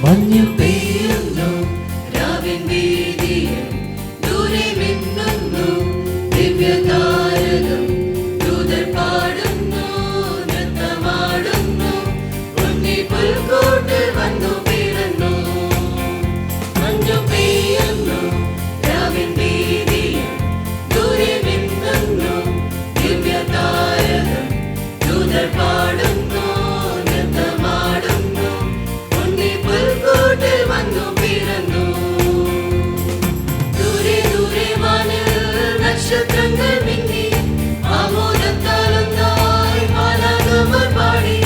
മഞ്ഞു പെയ്യുന്നു രാവിൻ വീതിയിൽ ദൂരെ മിന്നുന്നു ദിവ്യതാരകം ദൂതർ പാടുന്നു നൃത്തമാടുന്നു ഉണ്ണി പുൽക്കൂട്ടിൽ വന്നു പിറന്നു മഞ്ഞു പെയ്യുന്നു രാവിൻ വീതിയിൽ ദൂരെ മിന്നുന്നു ദിവ്യതാരകം ദൂതർ പാടുന്നു നൃത്തമാടുന്നു ഉണ്ണി പുൽക്കൂട്ടിൽ വന്നു പിറന്നു ദൂരെ ദൂരെ വാനിൽ നക്ഷത്രങ്ങൾ മിന്നി ആമോദത്താലൊന്നായി മാലാഖമാർ പാടി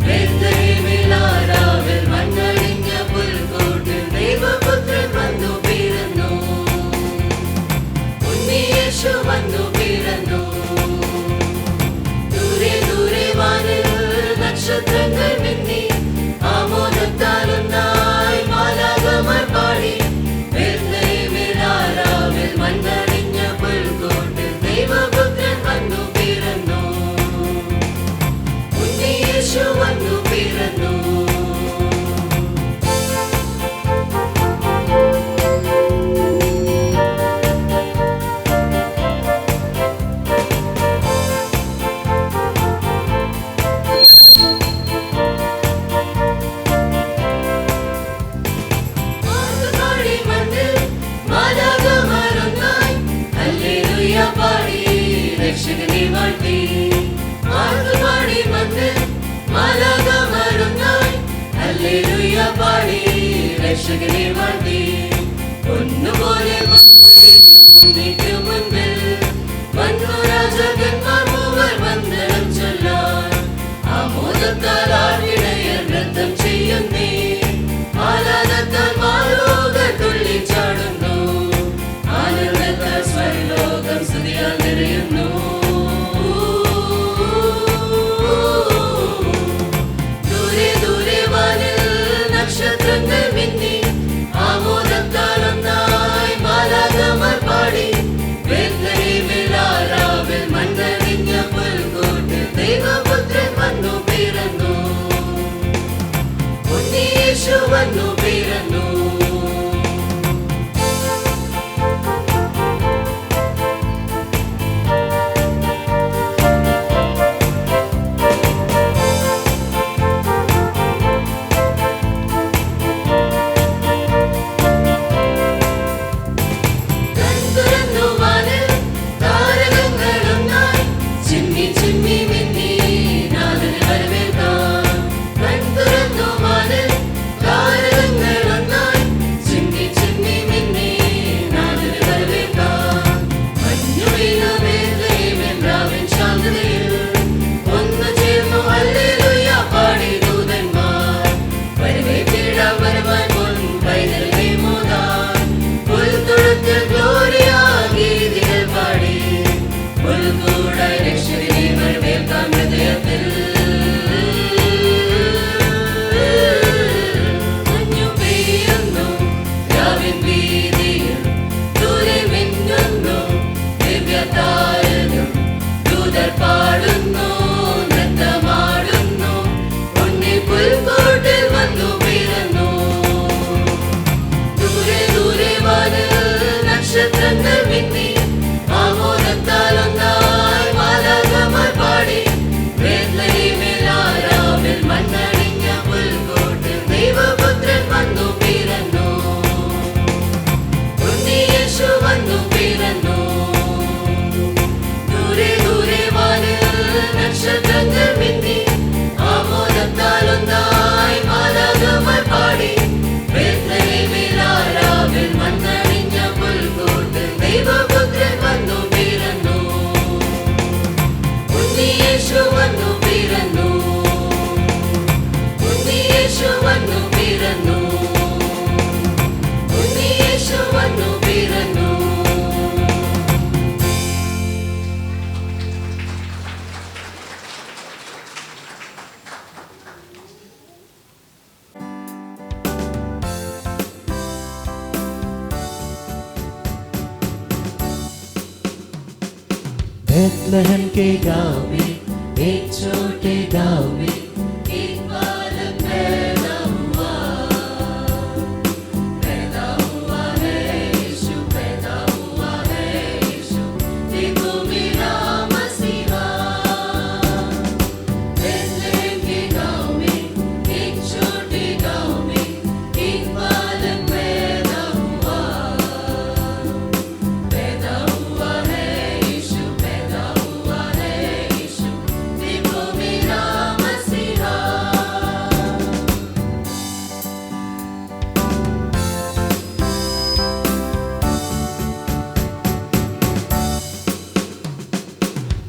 ബേത്ലഹേമിലാരാവിൽ മണ്ണടിഞ്ഞ പുൽക്കൂട്ടിൽ ദൈവപുത്രൻ വന്നു പിറന്നു ഉണ്ണി യേശു വന്നു പിറന്നു ദൂരെ ദൂരെ വാനിൽ നക്ഷത്രങ്ങൾ മിന്നി ആമോദത്താലൊന്നായി മാലാഖമാർ പാടി ബേത്ലഹേമിലാരാവിൽ മണ്ണടിഞ്ഞ പുൽക്കൂട്ടിൽ ദൈവപുത്രൻ വന്നു പിറന്നു ഉണ്ണി യേശു വന്നു പിറന്നു പാടി മണ്ണിൽ മാലാഖമാരൊന്നായി ഹല്ലേലൂയ പാടി രക്ഷകനെ വാഴ്ത്തി പാടി മണ്ണിൽ മാലാഖമാരൊന്നായി ഹല്ലേലൂയ പാടി രക്ഷകനെ വാഴ്ത്തി ഒന്നുപോലെ മുന്നേക്ക് മുൻപിൽ വന്നു രാജകന്മാർ മൂവർ വന്ദനം ചൊല്ലാൻ ആമോദത്താൽ ആട്ടിടയർ നൃത്തം ചെയ്യുന്നേ ആരാധത്താൽ മാലോകർ തുള്ളിച്ചാടുന്നു ആനന്ദത്താൽ സ്വർലോകം സ്തുതിയാൽ നിറയുന്നു ദൂരെ ദൂരെ വാനിൽ നക്ഷത്രങ്ങൾ മിന്നി ആമോദത്താൽ ഒന്നായി മാലാഖമാർ പാടി ബേത്ലഹേമിലാരാവിൽ മണ്ണടിഞ്ഞ പുൽക്കൂട്ടിൽ ദൈവപുത്രൻ വന്നു പിറന്നു ഉണ്ണി യേശു വന്നു പിറന്നു കൺതുറന്നു വാനിൽ താരകങ്ങളൊന്നായി ചിമ്മി ചിമ്മി മിന്നി നാഥനെ വരവേൽക്കാൻ കൺതുറന്നു വാനിൽ താരകങ്ങളൊന്നായി ചിമ്മി ചിമ്മി മിന്നി നാഥനെ വരവേൽക്കാൻ മഞ്ഞു വീണ ബേത്ലഹേമിൽ രാവിൻ ശാന്തതയിൽ ഒന്നു ചേർന്നു ഹല്ലേലൂയ പാടി ദൂതന്മാർ വരവേറ്റിടാൻ വരുവാൻ മുൻ പൈതലേ മോദാൻ പുൽത്തുഴത്തിൽ ഗ്ലോറിയ ഗീതികൾ പാടി പുൽക്കൂടായി രക്ഷകനെ വരവേൽക്കാം ഹൃദയത്തിൽ മഞ്ഞു പെയ്യുന്നു രാവിൻ വീതിയിൽ ദൂരെ മിന്നുന്നു ദിവ്യതാരകം ദൂതർ പാടുന്നു നൃത്തമാടുന്നു ഉണ്ണി പുൽക്കൂട്ടിൽ വന്നു പിറന്നു ദൂരെ ദൂരെ വാനിൽ നക്ഷത്രങ്ങൾ മിന്നി ആമോദത്താൽ ഒന്നായി മാലാഖമാർ പാടി ബേത്ലഹേമിലാരാവിൽ മണ്ണടിഞ്ഞ പുൽക്കൂട്ടിൽ ദൈവപുത്രൻ വന്നു പിറന്നു ഉണ്ണി യേശു വന്നു പിറന്നു ദൂരെ ദൂരെ വാനിൽ നക്ഷത്രങ്ങൾ മിന്നി ആമോദത്താൽ ഒന്നായി മാലാഖമാർ പാടി ബേത്ലഹേമിലാരാവിൽ മണ്ണടിഞ്ഞ പുൽക്കൂട്ടിൽ ദൈവപുത്രൻ വന്നു പിറന്നു ഉണ്ണി യേശു വന്നു പിറന്നു ഉണ്ണി യേശു വന്നു പിറന്നു ഉണ്ണി യേശു വന്നു പിറന്നു बेथलेहम के गाँव में एक छोटे गाँव में एक बालक पैदा हुआ।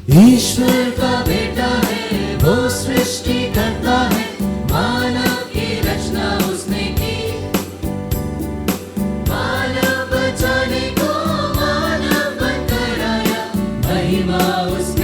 ईश्वर का बेटा है, वो सृष्टि करता है, मानव की रचना उसने की, मानव बचाने को मानव बनकर आया, महिमा उसकी